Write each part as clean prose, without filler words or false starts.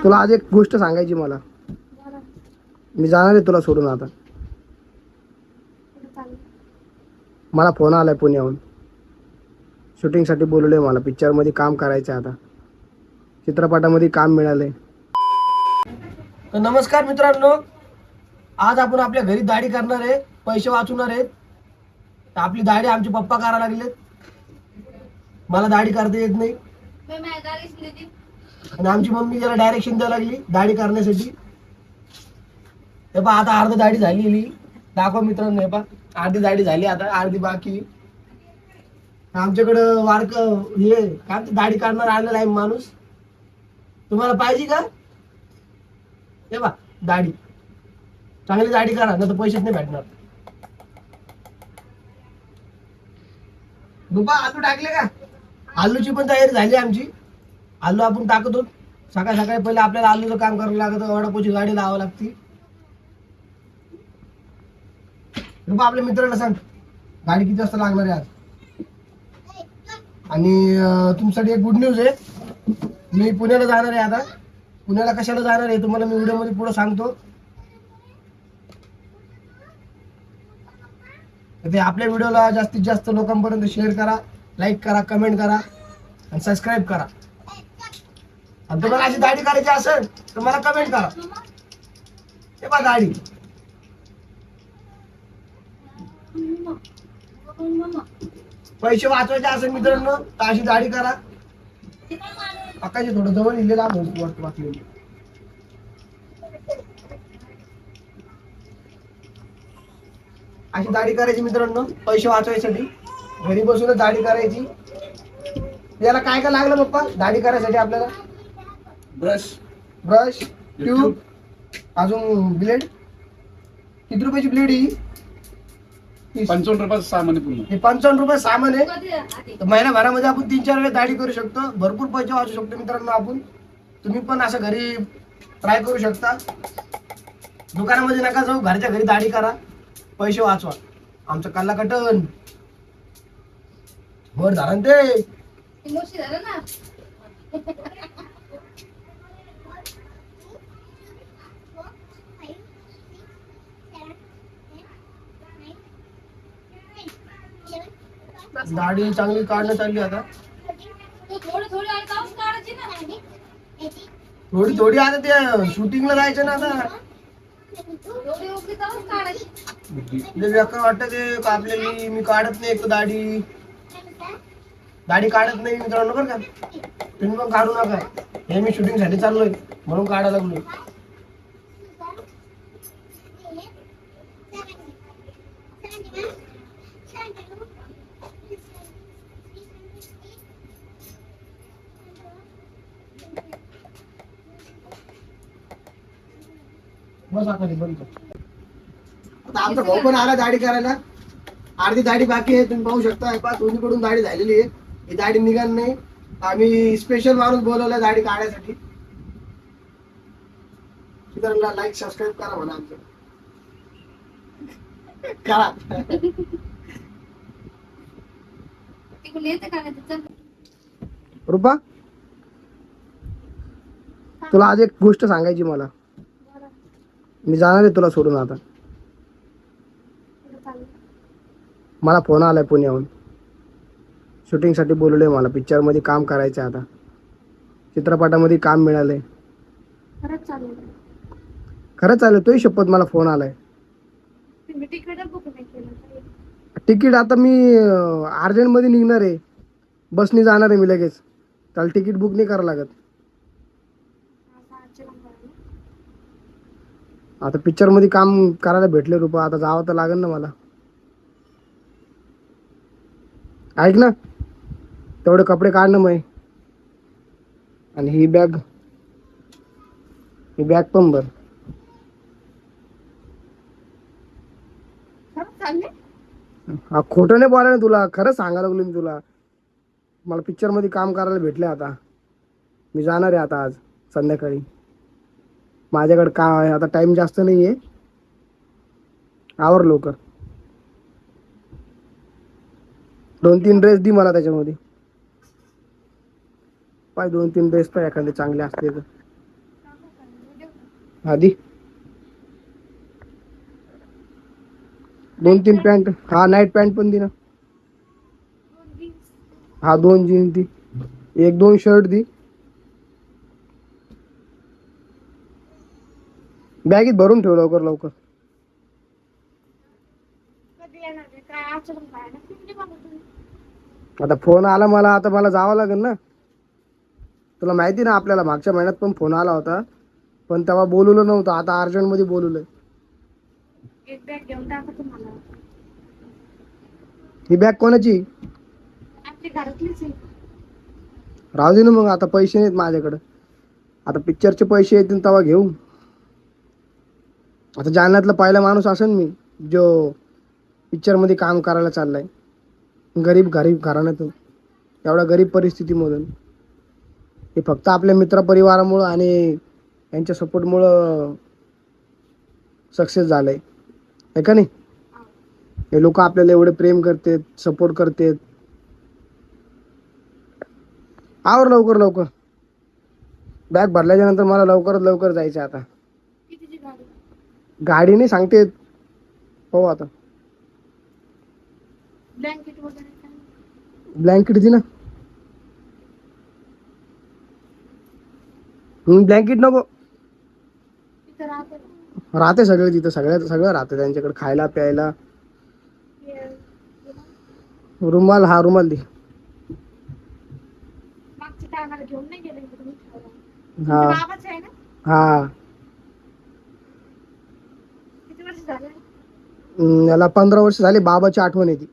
तुला आज एक गोष्ट सांगायची मला. मी जाणार आहे तुला सोडून आता. मला फोन आलाय पुण्याहून. शूटिंगसाठी बोलवलंय मला. पिक्चरमध्ये काम करायचं आहे आता. चित्रपटामध्ये काम मिळालंय. तर नमस्कार मित्रांनो, आज आपण आपल्या घरी दाढी करणार आहे. पैसे वाचवणार आहेत. तर आपली दाढी आमचे पप्पा करायला लागलेत. मला दाढी करता येत नाही आणि आमची मम्मी त्याला डायरेक्शन द्यायला लागली दाढी करण्यासाठी. हे पहा आता अर्धी दाढी झालेली. दाखव मित्रांनो, हे पहा अर्धी दाढी झाली, आता अर्धी बाकी. आमच्याकडं वारक हे काय दाढी काढणार आलेला आहे माणूस. तुम्हाला पाहिजे का? हे पहा दाढी, चांगली दाढी करा, नाही तर पैसेच नाही भेटणार. दुपा आलू टाकले का? आलूची पण तयारी झाली आमची. आलू आपण टाकतो सकाळी सकाळी. पहिले आपल्याला आलूचं काम करावं लागतं. वडापावची गाडी लावावी लागती. दुपा आपल्या मित्राला सांग गाडी किती वाजता लागणार आहे आज. आणि तुमच्यासाठी एक गुड न्यूज आहे. मी पुण्याला जाणार आहे आता. पुण्याला कशाला जाणार आहे तुम्हाला मी व्हिडिओ मध्ये पुढे सांगतो. ते आपल्या व्हिडिओला जास्तीत जास्त लोकांपर्यंत शेअर करा, लाईक करा, कमेंट करा आणि सबस्क्राईब करा. आणि तुम्हाला अशी दाढी करायची असेल तर मला कमेंट करा. हे बघा दाढी. पैसे वाचवायचे असेल मित्रांनो तर अशी दाढी करा. आकाशी थोडं जवळ लिहिलेला वाचलेली. अशी दाढी करायची मित्रांनो पैसे वाचवायसाठी. घरी बसूनच दाढी करायची. याला काय काय लागलं पप्पा दाढी करायसाठी आपल्याला? ब्रश, ट्यूब, अजून ब्लेड. किती रुपयाची ब्लेड ही? 55 रुपयाचं सामान आहे पूर्ण. हे 55 रुपये सामान आहे. तर महिन्याभरामध्ये आपण 3-4 वेळेस दाढी करू शकतो. भरपूर पैसे वाचू शकतो मित्रांनो आपण. तुम्ही पण असं घरी ट्राय करू शकता. दुकानामध्ये नका जाऊ, घरच्या घरी दाढी करा, पैसे वाचवा. आमचं कल्ला कटन वर झालं ते. दाढी चांगली काढण्यात आली आता. थोडी थोडी आता ते शूटिंगला जायचं ना आता. वाटत ते कापलेली मी काढत नाही. एक दाढी काढत नाही मित्रांनो बरं का. तुम्ही पण काढू नका. हे मी शूटिंग साठी चाललोय म्हणून काढायला लागलोय. बस आता बंद कर. आता आमचा भाऊ पण आला दाढी करायला. अर्धी दाढी बाकी आहे. तुम्ही पाहू शकता. दोन्हीकडून दाढी झालेली आहे. ही दाढी निघाल नाही. आम्ही स्पेशल माणूस बोलवलाय दाढी काढायसाठी. मित्रांना लाईक सबस्क्राईब करा म्हणा आमचं. करा. रुपा तुला आज एक गोष्ट सांगायची मला. मी जाणार आहे तुला सोडून आता. मला फोन आलाय पुण्याहून. शूटिंगसाठी बोलवलंय मला. पिक्चरमध्ये काम करायचं आहे आता. चित्रपटामध्ये काम मिळालंय. खरंच चालेल. तोही शपथ मला फोन आलाय. तिकीट आता मी अर्जंटमध्ये निघणार आहे. बसने जाणार आहे मी लगेच. त्याला तिकीट बुक नाही करावं लागत. आता पिक्चर मध्ये काम करायला भेटले रुपा. आता जावं तर लागेल ना मला. ऐक ना, तेवढे कपडे काढ ना मग. आणि ही बॅग पण भर. हा खोटं नाही बोला ना. तुला खरं सांगायला लागलो मी तुला. मला पिक्चर मध्ये काम करायला भेटले. आता मी जाणार आहे आता आज संध्याकाळी. माझ्याकडे काय आता टाइम जास्त नाहीये. आवर लवकर. 2-3 ड्रेस दी मला त्याच्यामध्ये. पाय 2-3 ड्रेस पाय एखादे चांगले असते तर. आधी 2-3 पॅन्ट, हा नाईट पॅन्ट पण दे ना. हा 2 जीन्स दी, 1-2 शर्ट दी. बॅगेत भरून ठेव लवकर लवकर. आता फोन आला मला, आता मला जावं लागेल ना. तुला माहिती ना आपल्याला मागच्या महिन्यात पण फोन आला होता, पण तेव्हा बोलवलं नव्हतं. आता अर्जंट मध्ये बोलवलंय. एक बॅग घेऊन टाका तुम्हाला. ही बॅग कोणाची? आपली घरातलीच आहे. राहू दे ना मग, आता पैसे नाहीत माझ्याकडे. आता पिक्चरचे पैसे येतील तेव्हा घेऊ. आता जालन्यातला पहिला माणूस असेल मी जो पिक्चर मध्ये काम करायला चाललाय. गरीब गरीब घराण्यातून, एवढ्या गरीब परिस्थितीमधून. हे फक्त आपल्या मित्रपरिवारामुळं आणि यांच्या सपोर्टमुळं सक्सेस झालंय, आहे का नाही? हे लोक आपल्याला एवढे प्रेम करतात, सपोर्ट करतात. आवर लवकर लवकर. बॅग भरल्याच्या नंतर मला लवकरात लवकर जायचं आता. कितीची गाडी? गाडी नाही सांगते, हो आता. ब्लँकेट वगैरे काय? ब्लँकेट दे ना. ब्लँकेट नको. तिथं राहते ना. राहते सगळे तिथं, सगळं राहते त्यांच्याकडे, खायला प्यायला. रुमाल, हा रुमाल दे. मागच्या टायमाला घेऊन नाही गेले का तुम्ही? हा बाबाच आहे ना? हा. किती वर्ष झाले? याला 15 वर्ष झाले. बाबाची आठवण येते,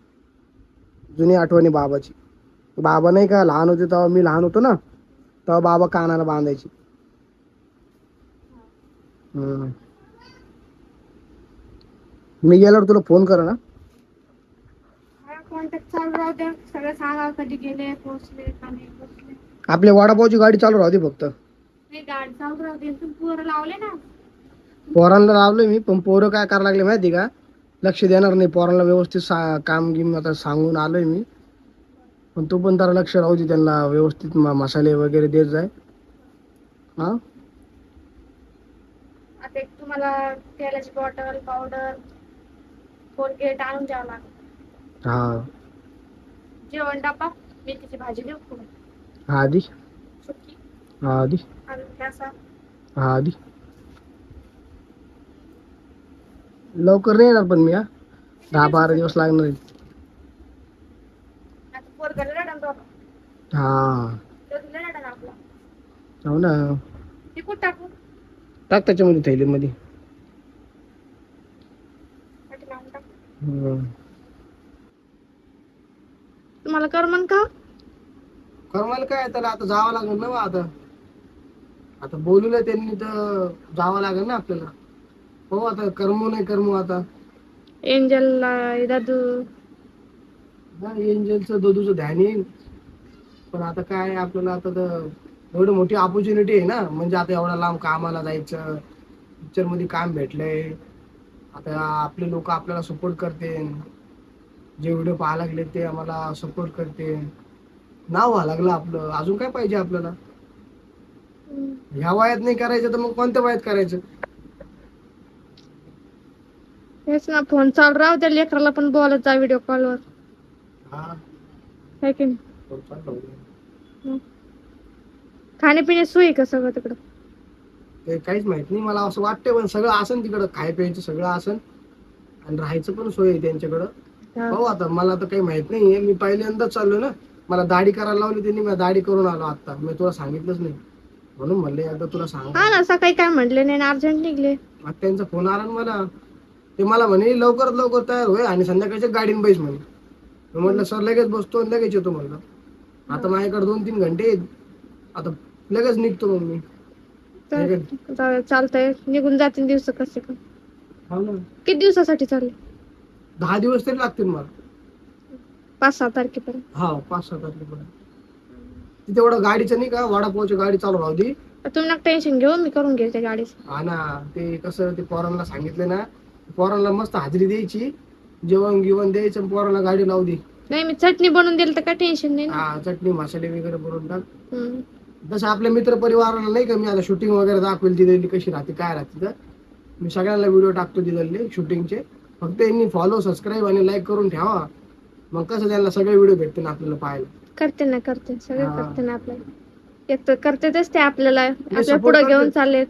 जुनी आठवणी बाबाची. बाबा नाही का लहान होते तेव्हा, मी लहान होतो ना, तेव्हा बाबा कानाला बांधायची. मी गेल्यावर तुला फोन कर ना. कॉन्टॅक्ट चालू राहू द्या. सगळं सांगा कधी गेले, पोहोचले का नाही पोहोचले. आपल्या वडापावची गाडी चालू राहते फक्त. नाही, गाडी चालू राहू दे. तुम्ही पोरं लावले ना. पोरांना लावलोय मी, पण पोरं काय करायला लागले माहिती का, लक्ष देणार नाही पोरांना. व्यवस्थित काम गिम आता सांगून आलोय मी, पण तू पण जरा लक्ष राहू दे त्यांना. व्यवस्थित मसाले वगैरे देत जाय. हा, आता एक तुम्हाला तेलाची बॉटल, पावडर, कोलगेट आणून द्यावं लागेल. हा जेवण डबा, मेथीची भाजी देऊ का? हा आधी, सुकी हा आधी, आणि ठ्यासा. हा आधी. लवकर नाही येणार पण मी, हा 10-12 दिवस लागणार आहेत. आता पोरगं रडन बाबा. हा तो रडन आपला. हो ना. ते कुठं टाकू? टाक त्याच्यामध्ये, थैलीमध्ये. पाठी लावून टाकू. तुम्हाला करमन का? करमाल काय, त्याला आता जावं लागेल ना. आता बोलवलं त्यांनी तर जावं लागेल ना आपल्याला. हो, आता करमू नाही करमू आता. एंजलला दादू. एंजलचं दादूचं ध्यान येईल, पण आता काय आपल्याला आता तर एवढी मोठी ऑपॉर्च्युनिटी आहे ना. म्हणजे आता एवढा लांब कामाला जायचं, पिक्चर मध्ये काम भेटलंय. आता आपले लोक आपल्याला सपोर्ट करते, जे व्हिडिओ पाहायला लागले ते आम्हाला सपोर्ट करते. नाव व्हायला लागलं आपलं. अजून काय पाहिजे आपल्याला? ह्या वयात नाही करायचं तर मग कोणत्या वयात करायचं? तेच ना, फोन चालू राहू द्या. लेकराला पण बोलत जा व्हिडिओ कॉलवर. हा, आहे की नाही? खाण्यापिण्याची सोय का सगळं तिकडं? ते काहीच माहित नाही मला. असं वाटतंय पण सगळं असन तिकडं, खाय प्यायचं सगळं असन, आणि राहायचं पण सोय आहे त्यांच्याकडं. हो, आता मला तर काही माहित नाहीये. मी पहिल्यांदाच चाललो ना. मला दाढी करायला लावली त्यांनी, मी दाढी करून आलो आता. मी तुला सांगितलंच नाही, म्हणून म्हणले आता तुला सांग. हा ना, सकाळी काय म्हटले नाही, अर्जंट निघले. मग त्यांचा फोन आला ना मला. ते मला म्हणे लवकरात लवकर तयार होय आणि संध्याकाळच्या गाडीने बैस म्हणे. मी म्हटलं सर लगेच बसतो आणि लगेच येतो म्हणलं. आता माझ्याकडे 2-3 घंटे आहेत, आता लगेच निघतो मग मी. चालतंय, निघून जातील दिवस कसे का. हो ना. किती दिवसासाठी चालले? 10 दिवस तरी लागतील मला. 5-6 तारखेपर्यंत. हा, 5-6 तारखेपर्यंत. तिथे एवढं गाडीचं नाही का, वडापावची गाडी चालू राहू दे. तुम्ही नका टेन्शन घेऊ, मी करून घेईल त्या गाडीचं. हा ना, ते कसं ते पोरांना सांगितलं ना, पोरांना मस्त हाजरी द्यायची, जेवण गिवण द्यायचं, पोरांना गाडी लावू दे. नाही, मी चटणी बनवून दिली तर काय टेन्शन नाही ना. हा, चटणी मसाले वगैरे बनवून टाक. जसं आपल्या मित्र परिवाराला नाही का मी आता शूटिंग वगैरे दाखवेल तिथली कशी राहते काय राहते तर मी सगळ्यांना व्हिडिओ टाकतो तिथले शूटिंगचे. फक्त यांनी फॉलो सबस्क्राईब आणि लाईक करून ठेवा. मग कसं त्यांना सगळे व्हिडिओ भेटते ना आपल्याला पाहायला. करते सगळे हा. करते ना आपल्याला. एक तर करतेच ते आपल्याला आपल्या support पुढे घेऊन करते. चाललेत.